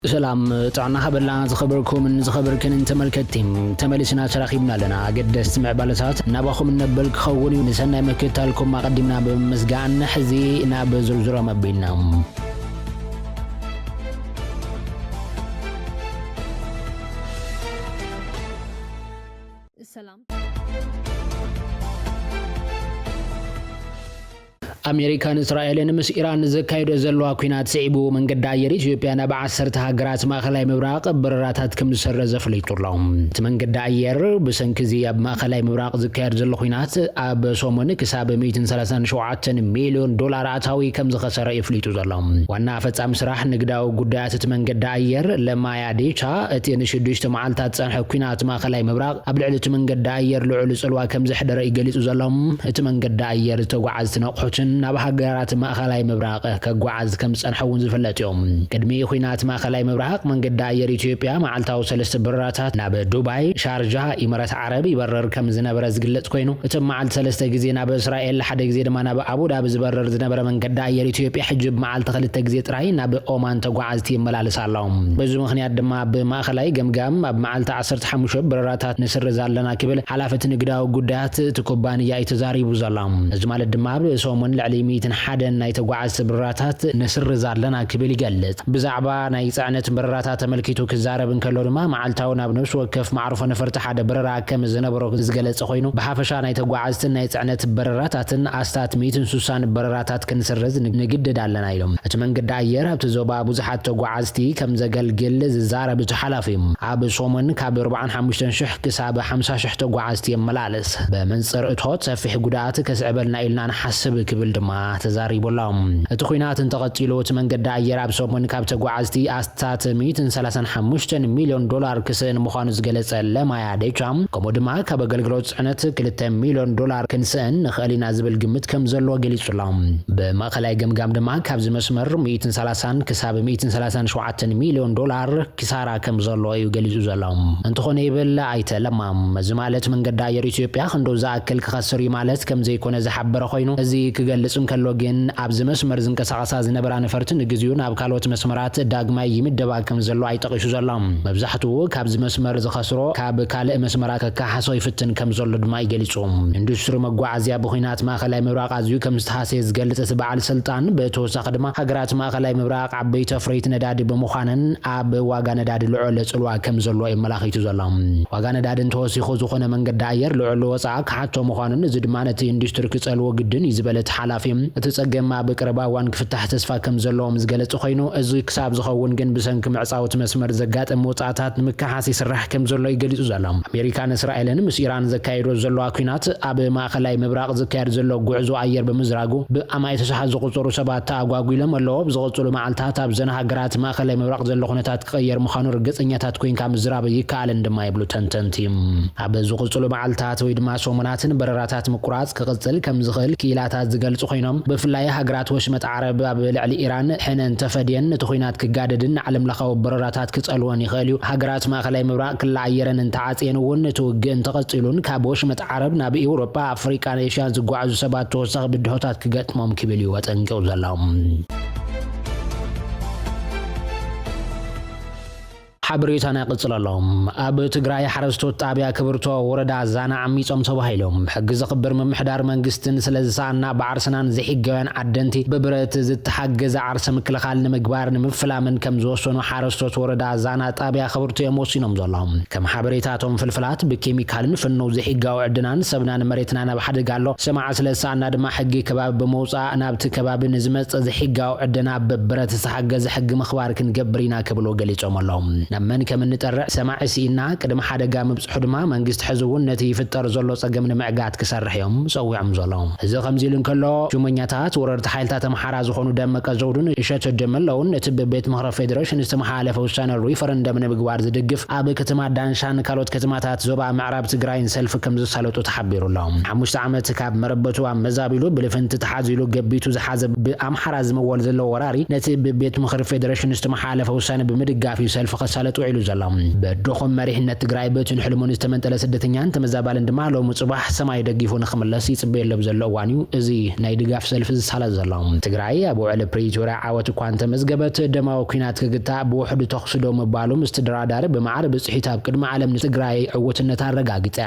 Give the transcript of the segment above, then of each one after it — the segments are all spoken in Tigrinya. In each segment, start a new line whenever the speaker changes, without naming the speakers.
سلام طعنا خبرنا زخبركم من زخبركن انت ملكتيم تملسنا تراخيبنا لنا قد استمع بالسات نباخم نبل خوني نسنا مكتالكم ما قدمنا بمسجان حزي ناب زرزره مبينا
السلام
أمريكان إسرائيل مس إيران زكايد زلوا كينات سعيبو من قد عير إثيوبيا نبع عسرت هاجرات ما خلاي مبراق برراتات كم سر زفليت لهم من قد عير بسنكزي أب ما خلاي مبراق زكايد زلوا كينات أب سومن كساب 137 مليون دولار عتاوي كم زخسر يفليتو زلهم وانا فتام سراح نقداو قدات من قد عير لما يعديشا اتين شدوش معالتات سنح كينات ما خلاي مبراق قبل من قد عير لعلو سلوا كم زحدر يقليتو زلهم من قد عير توقعز تنقحوشن ناب هاجرات ما خلاي مبراق كغعز كم صنحون زفلت يوم قدمي خوينات ما خلاي مبراق من قد داير إثيوبيا معلتاو سلست برراتات ناب دبي شارجة إمارات عرب يبرر كم زنبر زغلت كوينو اتم معلت سلست غزي ناب اسرائيل لحد غزي دما ناب ابو دابي زبرر زنبر من قد داير إثيوبيا حجب معلت خلت غزي طراي ناب اومان تغعزتي يملالسالهم بزو مخنيات دما بما خلاي گمگام اب معلت 15 برراتات نسرزالنا كبل حلافه نغداو غدات تكوبانيا يتزاريبو زالام ازمال دما سومن لعليميتن حدن ناي تغعز برراتات نسرزالنا كبل يقلت بزعبا ناي صعنت برراتات ملكيتو كزاربن كلو دما معلتاو نابنوس وكف معروف نفرت حدا بررا كم زنبرو زغلص خوينو بحافشا ناي تغعزتن ناي صعنت برراتاتن استات 160 برراتات كنسرز نغددالنا يلوم اتمن قد عير ابت زوبا بزحات تغعزتي كم زغلگل زارب تحلافيم اب سومن كاب 45 شح كساب 50 شح تغعزتي يملالس بمنصر اتوت سفح غدات كسعبلنا إلنا نحسب كبل دما تزاريبولهم اتخوينات انتقطيلو من قد عير اب سومن كاب تغعزتي استات 135 مليون دولار كسن مخانو زغلص لما ياديچام كمودما كبغلغلوت صنت 2 مليون دولار كنسن نخلينا زبل ግምት ከም ዘሎ ገሊጹላም በማኸላይ ገምጋም ደማ ካብዝ መስመር 130 ከሳብ 137 ሚሊዮን ዶላር ኪሳራ ከም ዘሎ እዩ ገሊጹ ዘላም እንተኾነ ይብል አይተለማም ዝማለት መንገዳ የር ኢትዮጵያ ክንዶ ዛአከል ከኸስሪ ማለት ከም ዘይኮነ ዝሐበረ ኮይኑ እዚ ክገልጽም ከሎ ግን ኣብዝ መስመር ዝንቀሳቀሳ ዝነበራ ነፈርትን ግዝዩን ኣብ ካልኦት መስመራት ዳግማይ ይምደባ ከም ዘሎ አይጠቅሹ ዘላም መብዛሕቱ ካብዝ መስመር ዝኸስሮ ካብ ካልእ መስመራት ከካሐሶ ይፍትን ከም ዘሎ ድማ ይገሊጹም ኢንዱስትሪ መጓዓዝያ በኹናት ማኸላይ مبراق ازيو كم استحاسي زغلت بعل سلطان بتوسخ دما حغرات ماخلاي مبراق عبيت فريت نداد بمخانن اب واغا نداد لعل صلوا كم زلو يملاخيتو زلام واغا ندادن توسيخو زخونه منقد داير لعل وصا كحاتو مخانن زدمانه اندستري كصلو غدن يزبلت حلافيم تصقما بقربا وان كفتح تسفا كم زلو مزغلت خوينو ازي كساب زخون جن بسنك معصاوت مسمر زغاطم موصاتات مكحاسي سرح كم زلو يغليصو زلام امريكان اسرائيلن مس ايران زكايدو زلو اكينات اب ماخلاي مبراق زكايد زلو ጉዕዞ አየር በመዝራጉ በአማይ ተሰሐዝ ቁጥሩ 7 አጓጉለም አለው በዝቆጽሉ ማዓልታት አብዘና ሀገራት ማኸላይ መብራቅ ዘሎ ኹነታት ቀየር መኻኑ ርግጽኛታት ኮይን ካብ ዝራብ ይካል እንደማይብሉ ተንተንቲም አበዙ ቁጽሉ ማዓልታት ወይ ድማ ሶመናትን በረራታት መቁራጽ ከቅጽል ከም ዝኽል ኪላታት ዝገልጹ ኮይኖም በፍላይ ሀገራት ወሽመጥ ዓረብ ኣብ ልዕሊ ኢራን ሕነን ተፈድየን ተኾይናት ክጋደድን ዓለም ለኻው በረራታት ክጸልወን ይኽእሉ ሀገራት ማኸላይ መብራቅ ክላየረን እንተዓጽየንውን ተወግን ተቀጽሉን ካብ ወሽመጥ ዓረብ ናብ ኤውሮፓ አፍሪካ ኤሽያ ዝጓዓዙ ሰባት توسخ بدهوتات كغطمم كبلي وطنقو زلاهم حبريتنا قصلالهم اب تግራይ حرستو ጣቢያ ክብርቶ ወረዳ ዛና ዓሚጾም ተባሂሎም ሕግ ዝኽበር መምሕዳር መንግስትን ስለዝሳና ባዓርሰናን ዝሕገወን ዓደንቲ በብረት ዝተሓገዘ ዓርሰ ምክልኻል ንምግባር ንምፍላምን ከም ዝወሰኑ ሓረስቶት ወረዳ ዛና ጣቢያ ክብርቶ የሞሲኖም ዘሎም ከም ሓበሬታቶም ፍልፍላት ብኬሚካልን ፍኖው ዝሕጋው ዕድናን ሰብናን መሬትና ናብ ሓደጋሎ ሰማዕ ስለዝሳና ድማ ሕጊ ከባቢ በመውፃእ ናብቲ ከባቢ ንዝመጽ ዝሕጋው ዕድና በብረት ዝተሓገዘ ሕጊ ምኽባር ክንገብርና ክብሎ ገሊጾም ኣሎም نمن كمن نترع سماع سينا قدم حدا مبصح دما منغست حزون نتي يفطر زلو صقم نمعقات كسرح يوم سوي عم زلوم اذا خمزيلن كلو شومنياتات وررت حيلتا تمحرا زخونو دمك زودن يشت جملون نتب بيت مخرف فيدريشن استمحالف وسان الريفرندم نبغوار زدقف اب كتما دانشان كالوت كتماتات زوبا معرب تግራይን ሰልፍ ከም ዝሳለጡ ተحبيرሎም 5 ዓመት ካብ መረበቱ አመዛቢሉ ብልፍንት ተሓዚሉ ገቢቱ ዝሓዘ በአምሐራ ዝመወል ዘሎ ወራሪ ነቲ በቤት መخرف فيدريشن استمحالف وسان بمدጋፊ ሰልፍ መሳለጡ ዒሉ ዘላ በዶኹም መሪሕነት ትግራይ በትን ሕልሙን ዝተመንጠለ ስደተኛን ተመዛባልን ድማ ሎም ጽባሕ ሰማይ ደግፎ ንኽመለስ ይጽበየለብ ዘሎ እዋንዩ እዚ ናይ ድጋፍ ሰልፊ ዝሳለጥ ዘሎ ትግራይ ኣብ ውዕል ፕሪቶሪያ ዓወት እኳ እንተመዝገበት ደማዊ ኩናት ክግታ ብውሕዱ ተኽስዶ ምባሉ ምስ ተደራዳሪ ብማዕረ ብጽሒት ኣብ ቅድሚ ዓለም ንትግራይ ዕውትነት ኣረጋጊጻ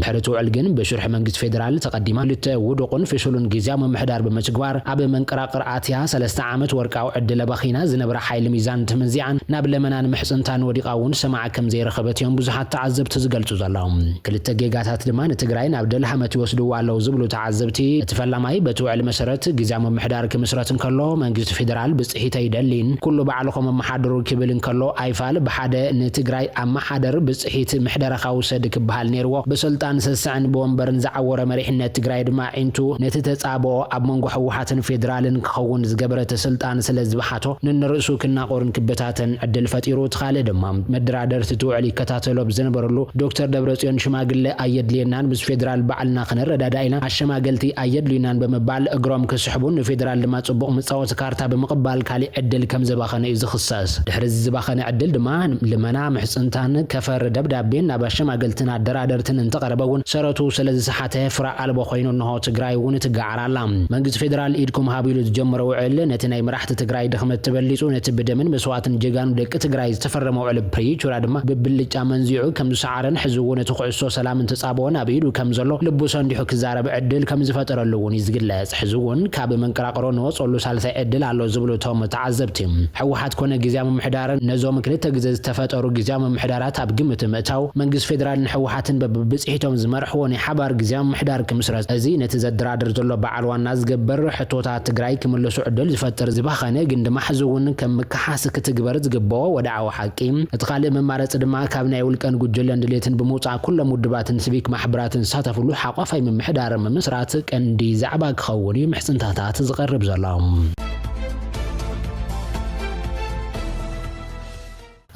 ድሕሪ ትውዕል ግን በሽርሕ መንግስቲ ፌደራል ተቐዲማ ልተ ውድቁን ፍሽሉን ጊዜያዊ ምምሕዳር በመጭግባር ኣብ መንቀራቅር ኣትያ 3 ዓመት ወርቃዊ ዕድለ በኺና ዝነበረ ሓይሊ ሚዛን ተመንዚዓን ናብ ለመናን ምሕጽንታን ወዲቃውን ሰማዕ ከም ዘይረኸበት እዮም ብዙሓት ተዓዘብቲ ዝገልጹ ዘለው ክልተ ጌጋታት ድማ ንትግራይ ናብ ደልሓመት ይወስድዋ ኣለው ዝብሉ ተዓዘብቲ ተፈላማይ በትውዕል መሰረት ጊዜያዊ ምምሕዳር ክምስረት እንከሎ መንግስቲ ፌደራል ብጽሒት ኣይደሊን ኩሉ ባዕልኹም መሓደሩ ክብል እንከሎ ኣይፋል ብሓደ ንትግራይ ኣመሓደር ብጽሒት ምሕደራኻ ውሰድ ክበሃል ነይርዎ በስልጣን ሰስዕን በወንበርን ዝዓወረ መሪሕነት ትግራይ ድማ ዒንቱ ነቲ ተጻብኦ ኣብ መንጎ ሕወሓትን ፌደራልን ክኸውን ዝገበረተ ስልጣን ስለ ዝብሓቶ ንንርእሱ ክናቆርን ክበታተን ዕድል ፈጢሩ ትኻልእ ድማ መደራደርቲ ትውዕል ይከታተሎ ብዝነበረሉ ዶክተር ደብረጽዮን ሽማግለ ኣየድልየናን ምስ ፌደራል ባዕልና ክንረዳዳ ኢና ኣሸማገልቲ ኣየድልዩናን በመባል እግሮም ክስሕቡን ንፌደራል ድማ ጽቡቕ ምጻወት ካርታ ብምቕባል ካሊእ ዕድል ከም ዝባኸነ እዩ ዝኽሰስ ድሕሪ ዝባኸነ ዕድል ድማ ልመና ምሕጽንታን ከፈር ደብዳቤን ናብ ኣሸማገልትን ኣደራደርትን እንተቐረበውን ሰረቱ ስለ ዝሰሓተ ፍራ ኣልቦ ኮይኑ እንሆ ትግራይ እውን ትጋዓራላ መንግስቲ ፌደራል ኢድኩም ሃቢሉ ዝጀመረ ውዕል ነቲ ናይ መራሕቲ ትግራይ ድኽመት ተበሊጹ ነቲ ብደምን መስዋዕትን ጀጋኑ ደቂ ትግራይ ዝተፈረመ ውዕል ፕሪቶሪያ ድማ ብብልጫ መንዚዑ ከም ዝሰዓረን ሕዚ እውን እቲ ኩዕሶ ሰላምን ተጻብኦን ኣብ ኢዱ ከም ዘሎ ልቡ ሰንዲሑ ክዛረብ ዕድል ከም ዝፈጠረሉ እውን ይዝግለጽ ሕዚ እውን ካብ መንቀራቅሮ ንወጸሉ ሳልሳይ ዕድል ኣሎ ዝብሉ እቶም ተዓዘብቲ ሕወሓት ኮነ ጊዜያዊ ምምሕዳርን ነዞም ክልተ ግዜ ዝተፈጠሩ ጊዜያዊ ምምሕዳራት ኣብ ግምት ምእታው መንግስቲ ፌደራልን ሕወሓትን በብጽሒቶም ዝመርሕዎ ናይ ሓባር ጊዜያዊ ምምሕዳር ክምስረት እዚ ነቲ ዘደራድር ዘሎ በዓል ዋና ዝገበር ሕቶታት ትግራይ ክምለሱ ዕድል ዝፈጥር ዝባኸነ ግን ድማ ሕዚ እውን ከም ምክሓስ ክትግበር ዝግብኦ ወድዓዊ ሓቂ እቲ ካልእ መማረፂ ድማ ካብ ናይ ውልቀን ጉጅለን ድሌትን ብምውፃእ ኩሎም ውድባትን ሲቪክ ማሕበራትን ዝሳተፍሉ ሓቋፋይ ምምሕዳር ምምስራት ቀንዲ ዛዕባ ክኸውን እዩ ምሕጽንታታት ዝቐርብ ዘሎ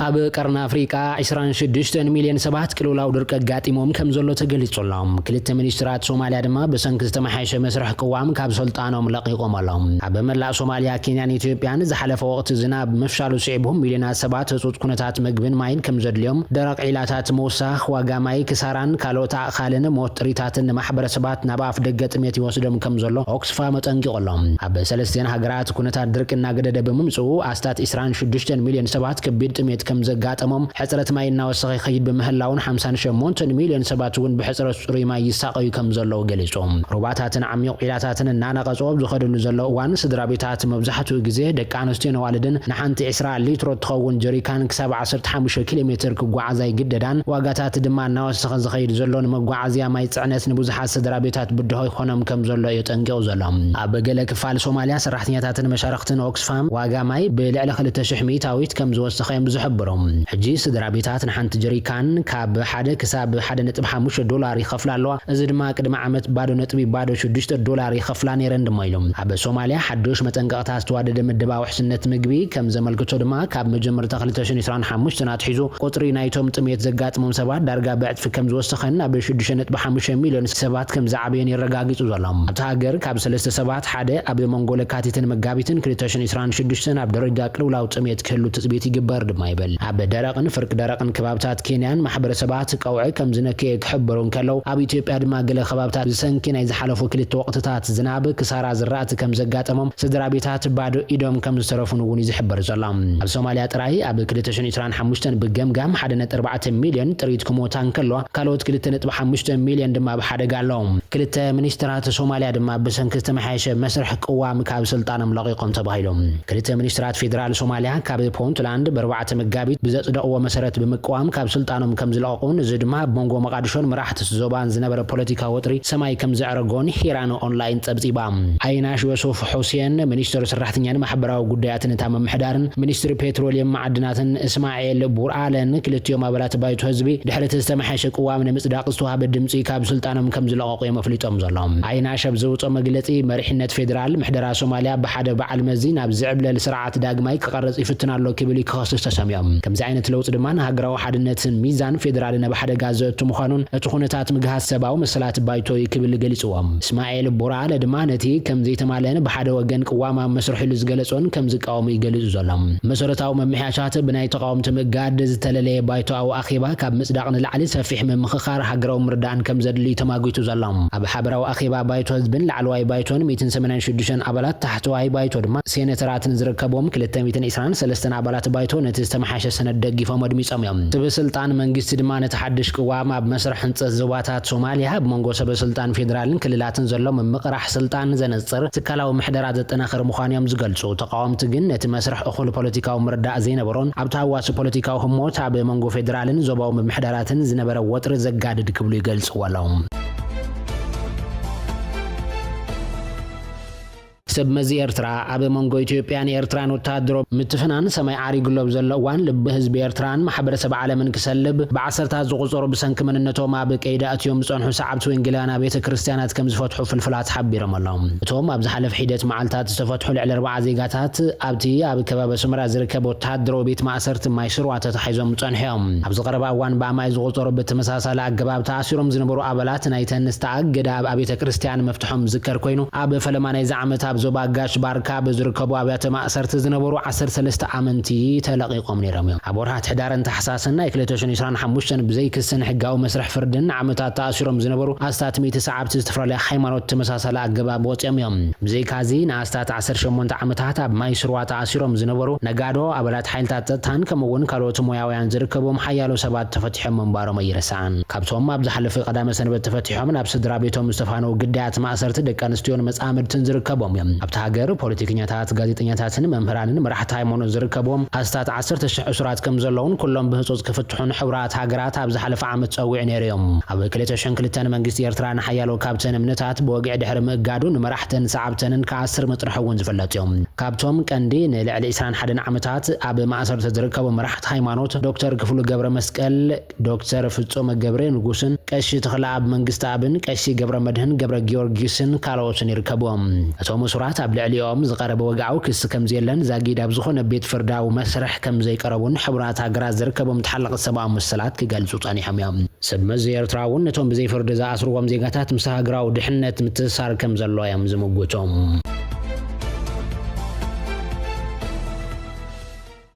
ኣብ ቀርና ኣፍሪቃ 26 ሚልዮን ሰባት ቅልውላው ድርቂ ኣጋጢሞም ከም ዘሎ ተገሊጹሎም ክልተ ሚኒስትራት ሶማልያ ድማ ብሰንኪ ዝተመሓየሸ መስርሕ ቅዋም ካብ ስልጣኖም ለቒቖም ኣሎም ኣብ መላእ ሶማልያ ኬንያን ኢትዮጵያን ዝሓለፈ ወቕቲ ዝናብ ምፍሻሉ ስዒቦም ሚልዮናት ሰባት ህፁፅ ኩነታት ምግብን ማይን ከም ዘድልዮም ደረቕ ዒላታት ምውሳኽ ዋጋ ማይ ክሳራን ካልኦት ኣእኻልን ሞት ጥሪታትን ንማሕበረሰባት ናብ ኣፍ ደገ ጥሜት ይወስዶም ከም ዘሎ ኦክስፋም ጠንቂቖሎም ኣብ 3 ሃገራት ኩነታት ድርቂ እናገደደ ብምምጽኡ ኣስታት 26 ሚልዮን ሰባት ከቢድ ጥሜት ከም ዘጋጠሞም ሕጽረት ማይ እናወሰኸ ይኸይድ በምህላውን 58 ሚልዮን ሰባት እውን ብሕጽረት ጽሩይ ማይ ይሳቀዩ ከም ዘለው ገሊጾም ሩባታትን ዓሚቕ ዒላታትን እናነቐጾ ዝኸድሉ ዘሎ እዋን ስድራቤታት መብዛሕትኡ ግዜ ደቂ ኣንስትዮን ኣዋልድን ንሓንቲ 20 ሊትሮ ትኸውን ጀሪካን ክሳብ 15 ኪሎ ሜትር ክጓዓዛ ይግደዳን ዋጋታት ድማ እናወሰኸ ዝኸይድ ዘሎ ንመጓዓዝያ ማይ ጽዕነት ንብዙሓት ስድራቤታት ብድሆ ይኾኖም ከም ዘሎ የጠንቂቑ ዘሎ ኣብ ገለ ክፋል ሶማልያ ሰራሕተኛታትን መሻርክትን ኦክስፋም ዋጋ ማይ ብልዕሊ 200 ሚእታዊት ከም ዝወሰኸ እዮም ሕጂ ስድራቤታት ንሓንቲ ጀሪካን ካብ 1 ክሳብ 1.5 ዶላር ይኸፍላ ኣለዋ እዚ ድማ ቅድሚ ዓመት ባዶ 6 ዶላር ይኸፍላ ነይረን ድማ ኢሎም ኣብ ሶማልያ ሓዱሽ መጠንቀቕታ ዝተዋደደ ምድባ ውሕስነት ምግቢ ከም ዘመልክቶ ድማ ካብ መጀመርታ 2025 ናትሒዙ ቁጥሪ ናይቶም ጥሜት ዘጋጥሞም ሰባት ዳርጋ ብዕጥፊ ከም ዝወሰኸን ኣብ 6.5 ሚልዮን ሰባት ከም ዝዓበየን ይረጋግጹ ዘሎም ኣብቲ ሃገር ካብ 3 ሰባት ሓደ ኣብ መንጎ ለካቲትን መጋቢትን 2026 ኣብ ደረጃ ቅልውላው ጥሜት ክህሉ ትጽቢት ይግበር ድማ ይበል ኣብ ደረቕን ፍርቅ ደረቕን ከባብታት ኬንያን ማሕበረሰባት ቀውዒ ከም ዝነክየ ክሕበሩ እንከለው ኣብ ኢትዮጵያ ድማ ገለ ከባብታት ብሰንኪ ናይ ዝሓለፉ ክልተ ወቕትታት ዝናብ ክሳራ ዝራእቲ ከም ዘጋጠሞም ስድራቤታት ባዶ ኢዶም ከም ዝተረፉን እውን ይዝሕበር ዘሎ ኣብ ሶማልያ ጥራይ ኣብ 2025 ብገምጋም 1.4 ሚልዮን ጥሪት ክሞታ እንከለዋ ካልኦት 2.5 ሚልዮን ድማ ብሓደጋ ኣለዎም ክልተ ሚኒስትራት ሶማልያ ድማ ብሰንኪ ዝተመሓየሸ መስርሕ ቅዋም ካብ ስልጣኖም ለቒቖም ተባሂሎም ክልተ ሚኒስትራት ፌደራል ሶማልያ ካብ ፑንትላንድ በ4 መጋቢት ብዘጽደቕዎ መሰረት ብምቅዋም ካብ ስልጣኖም ከም ዝለቐቁን እዚ ድማ ብመንጎ መቃድሾን መራሕቲ ዞባን ዝነበረ ፖለቲካዊ ወጥሪ ሰማይ ከም ዘዕረጎን ሂራን ኦንላይን ጸብጺባ ኣይናሽ ዮሱፍ ሁሴን ሚኒስትር ሰራሕተኛን ማሕበራዊ ጉዳያትን እታ ምምሕዳርን ሚኒስትር ፔትሮሊየም ማዕድናትን እስማኤል ቡርአለን ክልቲኦም ኣባላት ባይቶ ህዝቢ ድሕሪ ዝተመሓየሸ ቅዋም ንምጽዳቕ ዝተዋህበ ድምጺ ካብ ስልጣኖም ከም ዝለቐቁ እዮም ኣፍሊጦም ዘሎም ኣይናሽ ኣብ ዘውፅኦ መግለጺ መሪሕነት ፌደራል ምሕደራ ሶማልያ ብሓደ በዓል መዚ ናብ ዝዕብለል ስርዓት ዳግማይ ክቐርጽ ይፍትን ኣሎ ክብል ክኸስስ ተሰሚዮም ከምዚ ዓይነት ለውጥ ድማ ሃገራዊ ሓድነትን ሚዛን ፌደራልን በሓደጋ ዘእቱ ምዃኑን እቲ ኩነታት ምግሃት ሰባዊ መሰላት ባይቶ ይክብል ገልጽዎም እስማኤል ቦራለ ድማ ነቲ ከምዚ ተማለን በሓደ ወገን ቅዋማ መስርሕ ኢሉ ዝገለጾን ከምዚ ቃወሙ ይገልጹ ዘሎም መሰረታዊ መምሕያሻት ብናይ ተቃውምቲ ምግጋድ ዝተለለየ ባይቶኣዊ ኣኼባ ካብ ምጽዳቕ ንላዕሊ ሰፊሕ ምምኽኻር ሃገራዊ ምርዳእን ከም ዘድልዩ ተማጊቱ ዘሎም ኣብ ሓበራዊ ኣኼባ ባይቶ ህዝብን ላዕለዋይ ባይቶን 186 ኣባላት ታሕተዋይ ባይቶ ድማ ሴኔተራትን ዝርከቦም 223 ኣባላት ባይቶ ነቲ ዝተመሓሸ ሰነድ ደጊፎም ኣድሚጾም እዮም ሰበስልጣን መንግስቲ ድማ ነቲ ሓድሽ ቅዋም ኣብ መስርሕ ህንፀት ዞባታት ሶማልያ ብመንጎ ሰበስልጣን ፌደራልን ክልላትን ዘሎ ምምቕራሕ ስልጣን ዘነጽር ትካላዊ ምሕደራት ዘጠናኽር ምዃኑ እዮም ዝገልጹ ተቃወምቲ ግን ነቲ መስርሕ እኹል ፖለቲካዊ ምርዳእ ዘይነበሮን ኣብ ታዋሲ ፖለቲካዊ ህሞት ኣብ መንጎ ፌደራልን ዞባዊ ምሕደራትን ዝነበረ ወጥሪ ዘጋድድ ክብሉ ይገልጽዎ ኣለዎም ሰብ መዚ ኤርትራ ኣብ መንጎ ኢትዮጵያን ኤርትራን ወታደሮ ምትፍናን ሰማይ ዓሪግሎም ዘለዋን ልብ ህዝቢ ኤርትራን ማሕበረሰብ ዓለምን ክሰልብ ብዓሰርታት ዝቁፀሩ ብሰንኪ መንነቶም ኣብ ቀይዳ እትዮም ዝጸንሑ ሰዓብቲ ወንጌላውያን ቤተ ክርስቲያናት ከም ዝፈትሑ ፍልፍላት ሓቢሮም ኣለዎም እቶም ኣብ ዝሓለፈ ሒደት መዓልታት ዝተፈትሑ ልዕሊ 4 ዜጋታት ኣብቲ ኣብ ከባቢ ሰመራ ዝርከብ ወታደሮ ቤት ማእሰርቲ ማይ ስርዋ ተታሒዞም ጸንሖም ኣብ ዝቐረባ እዋን ብኣማይ ዝቁፀሩ ብተመሳሳሊ ኣገባብ ተኣሲሮም ዝነበሩ ኣባላት ናይተን ዝተኣገዳ ኣብ ቤተ ክርስቲያን መፍትሖም ዝከር ኮይኑ ኣብ ፈለማ ናይ ዝዓመት ኣብ ዞባ ጋሽ ባርካ ብዝርከቡ ኣብያተ ማእሰርቲ ዝነበሩ 13 ኣመንቲ ተለቂቆም ነይሮም ኣብ ወርሃት ሕዳርን ታሕሳስን 2025 ብዘይ ክስን ሕጋዊ መስርሕ ፍርድን ዓመታት ተኣሲሮም ዝነበሩ ኣስታት 100 ሰዓብቲ ዝተፈላለዩ ሃይማኖት ተመሳሳሊ ኣገባብ ወፅኦም እዮም ብዘይ ካዚ ንኣስታት 18 ዓመታት ኣብ ማይ ስርዋ ተኣሲሮም ዝነበሩ ነጋዶ ኣባላት ሓይልታት ጸጥታን ከምኡውን ካልኦት ሞያውያን ዝርከቦም ሓያሎ ሰባት ተፈቲሖም መንባሮም ኣይረሳዕን ካብቶም ኣብ ዝሓለፈ ቀዳመ ሰንበት ተፈቲሖም ናብ ስድራ ቤቶም ዝተፋነው ግዳያት ማእሰርቲ ደቂ ኣንስትዮን መጻምድትን ዝርከቦም እዮም ኣብቲ ሃገር ፖለቲከኛታት ጋዜጠኛታትን መምህራንን መራሕቲ ሃይማኖት ዝርከቦም ኣስታት 10,000 እስራት ከም ዘለውን ኩሎም ብህጹጽ ክፍትሑን ሕብራት ሃገራት ኣብ ዝሓለፈ ዓመት ጸዊዕ ነይሮም ኣብ 2002 መንግስቲ ኤርትራ ንሓያሎ ካብተን እምነታት ብወግዒ ድሕሪ ምእጋዱን መራሕተን ሰዓብተንን ከ10 መጥርሕ እውን ዝፍለጥ እዮም ካብቶም ቀንዲ ንልዕሊ 21 ዓመታት ኣብ ማእሰርቲ ዝርከቡ መራሕቲ ሃይማኖት ዶክተር ክፍሉ ገብረ መስቀል ዶክተር ፍጹም ገብረ ንጉስን ቀሺ ተኽላ ኣብ መንግስቲ ኣብን ቀሺ ገብረ መድህን ገብረ ጊዮርጊስን ካልኦትን ይርከቦም እቶም እስራት ኣብ ልዕሊኦም ዝቀረበ ወግዓዊ ክስ ከም ዘለን ዛጊድ ኣብ ዝኾነ ቤት ፍርዳዊ መስርሕ ከም ዘይቀረቡን ሕብራት ሃገራት ዝርከቦም ተሓለቕቲ ሰብኣዊ መሰላት ክገልጹ ጸኒሖም እዮም ሰብ መዚ ኤርትራ እውን ነቶም ብዘይ ፍርዲ ዝኣስርዎም ዜጋታት ምስ ሃገራዊ ድሕነት ምትእስሳር ከም ዘሎ እዮም ዝምግቶም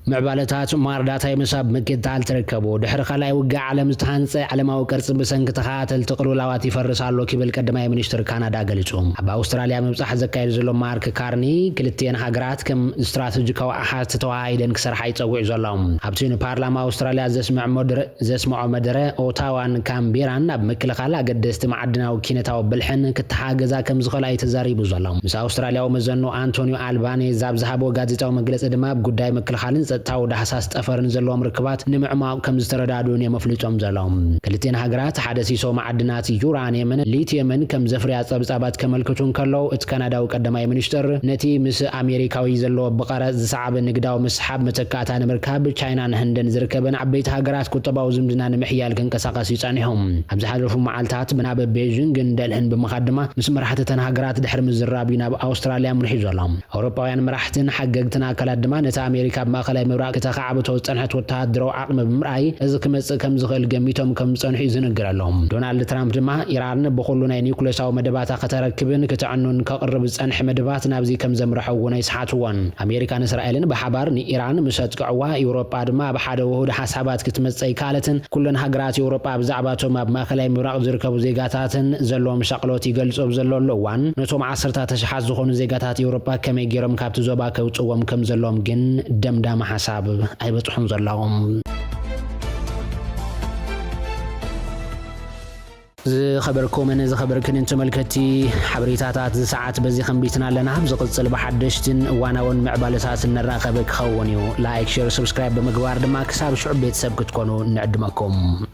معبالتات مارداتاي مساب مكتال تركبو دحر خلاي وقع عالم زتهانص علماو قرص بسنك تخاتل تقلولاوات يفرسالو كيبل قدماي منستر كندا غلصوم اب استراليا مبصح زكايد زلو مارك كارني كلتين هاغرات كم استراتيجيكاو احات توايدن كسرح يصوع زلوم ابتين بارلما استراليا زسمع مدره اوتاوان كامبيران اب مكلخال اقدست معدناو كينتاو بلحن كتحاغزا كم زخلاي تزاريبو زلوم مس استراليا مزنو انتونيو الباني زاب زهبو غازيتاو مغلص دما بغداي مكلخالن تاو د حساس طفرن زلوم ركبات نمعماو كم زتردادون يمفلطوم زلوم كلتين هاغرات حدثيسو معدنات يورانيومن ليثيومن كم زفريا صبصابات كملكتون كلو ات كندا وقدماي منستر نتي مس امريكاوي زلو بقرز زعب نغداو مسحاب متكاتا نمركاب تشاينان هندن زركبن عبيت هاغرات كتباو زمدنا نمحيال كنقساقس يصانيهم ابز حالفو معالتات مناب بيجينغ ندلهن بمقدمه مس مرحتتن هاغرات دحر مزرابينا باستراليا مرحي زلوم اوروباوያን مرحتن حققتنا كلادما نتا امريكا بماخلاي مبراق تخعبتو صنحت وتهدرو عقم بمرأي اذا كمص كم زخل جميتهم كم صنحي زنغرالهم دونالد ترامب دما ايران بخلو ناي نيوكليساو مدبات كتركبن كتعنون كقرب صنح مدبات نابزي كم زمرحو وناي سحاتوان امريكان اسرائيلن بحبار ني ايران مساتقوا اوروبا دما بحده وهود حسابات كتمصي كالتن كلن هاغرات اوروبا بزعباتهم ماخلاي مبراق زركبو زيغاتاتن زلوم شقلوت يገልጾ زلولوان نتوم 10 تشحاز زخون زيغاتات اوروبا كمي غيرم كابت زوبا كوصوم كم زلوم جن دمدام حساب أي بتحون زلاهم خبركم من خبركن انتم ملكتي حبريتات ساعات بزي خنبيتنا لنا بزقصل بحدشتن وانا ون معبالتات نراقبك خونيو لايك شير سبسكرايب بمقوار دما كساب شعب بيتساب كتكونوا نعدمكم